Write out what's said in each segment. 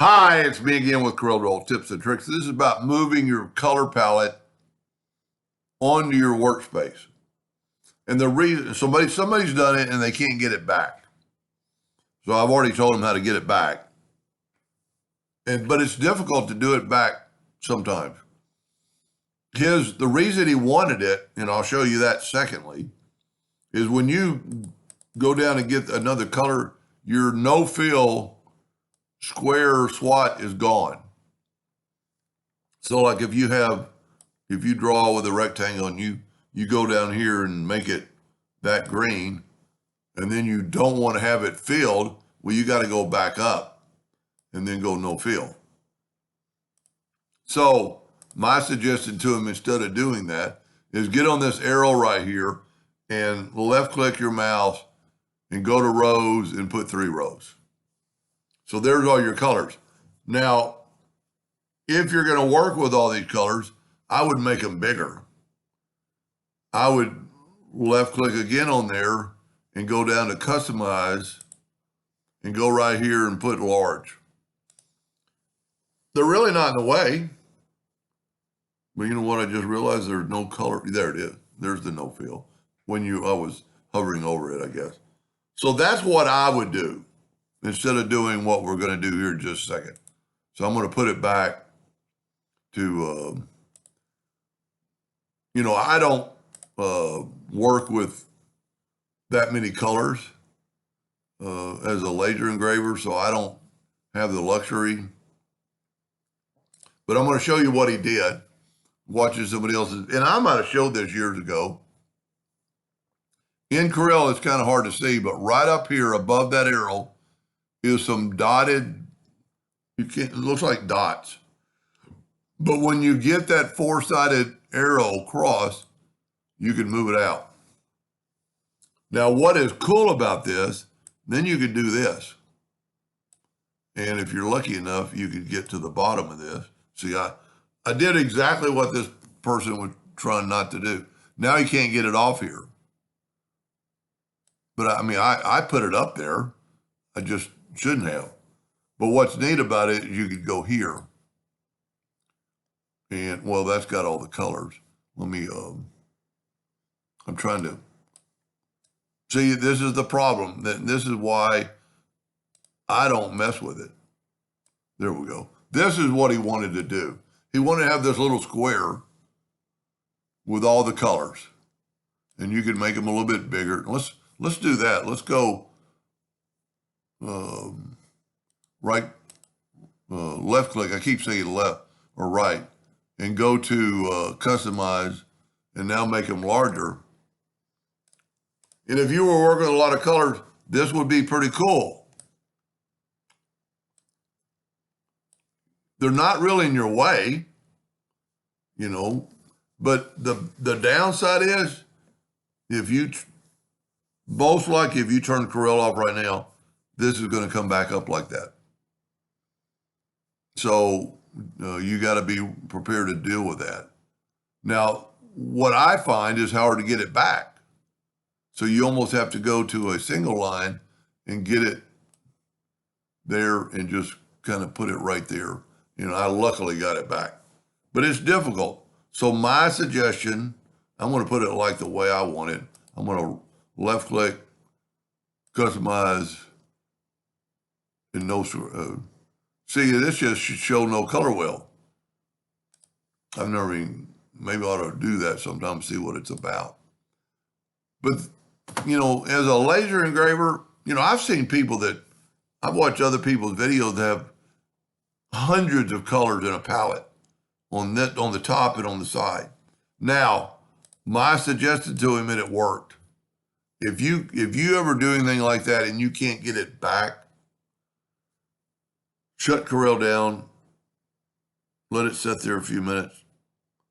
Hi, it's me again with Corel Draw Tips and Tricks. This is about moving your color palette onto your workspace. And the reason somebody's done it and they can't get it back. So I've already told them how to get it back. But it's difficult to do it back sometimes. The reason he wanted it, and I'll show you that secondly, is when you go down and get another color, your no fill square swat is gone. So like if you draw with a rectangle and you go down here and make it that green, and then you don't want to have it filled, well, you got to go back up and then go no fill. So my suggestion to him, instead of doing that, is get on this arrow right here and left click your mouse and go to rows and put 3 rows. So there's all your colors. Now, if you're going to work with all these colors, I would make them bigger. I would left click again on there and go down to customize and go right here and put large. They're really not in the way. But you know what? I just realized there's no color. There it is. There's the no fill. I was hovering over it, I guess. So that's what I would do instead of doing what we're going to do here in just a second. So I'm going to put it back to, I don't work with that many colors as a laser engraver, so I don't have the luxury. But I'm going to show you what he did, watching somebody else's. And I might have showed this years ago. In Corel, it's kind of hard to see, but right up here above that arrow is some dotted, it looks like dots. But when you get that 4-sided arrow across, you can move it out. Now, what is cool about this, then you can do this. And if you're lucky enough, you could get to the bottom of this. See, I did exactly what this person was trying not to do. Now he can't get it off here. But I put it up there. I just shouldn't have. But what's neat about it is you could go here. And, well, that's got all the colors. Let me, I'm trying to, see, this is the problem. This is why I don't mess with it. There we go. This is what he wanted to do. He wanted to have this little square with all the colors. And you can make them a little bit bigger. Let's do that. Let's go left click. I keep saying left or right, and go to customize and now make them larger. And if you were working with a lot of colors, this would be pretty cool. They're not really in your way, but the downside is if you turn Corel off right now, this is going to come back up like that. So you got to be prepared to deal with that. Now, what I find is hard to get it back. So you almost have to go to a single line and get it there and just kind of put it right there. I luckily got it back, but it's difficult. So my suggestion, I'm going to put it like the way I want it. I'm going to left click, customize, and see, this just should show no color well. I've never even, maybe I ought to do that sometime, see what it's about. But, as a laser engraver, I've seen people I've watched other people's videos that have hundreds of colors in a palette on the top and on the side. Now, my suggestion to him, and it worked. If you ever do anything like that and you can't get it back, shut Corel down, let it sit there a few minutes,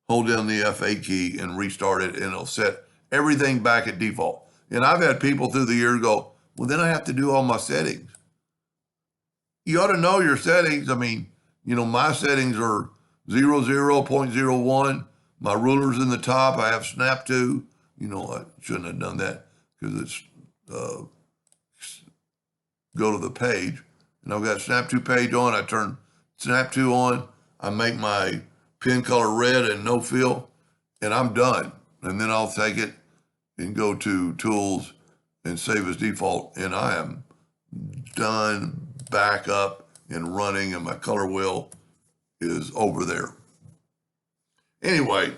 hold down the F8 key and restart it, and it'll set everything back at default. And I've had people through the years go, well, then I have to do all my settings. You ought to know your settings. My settings are 0.01. My ruler's in the top. I have snap to. I shouldn't have done that because it's go to the page and I've got Snap to page on. I turn Snap to on. I make my pen color red and no fill, and I'm done. And then I'll take it and go to tools and save as default, and I am done, back up and running, and my color wheel is over there. Anyway,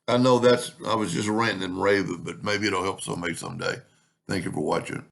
I know I was just ranting and raving, but maybe it'll help somebody someday. Thank you for watching.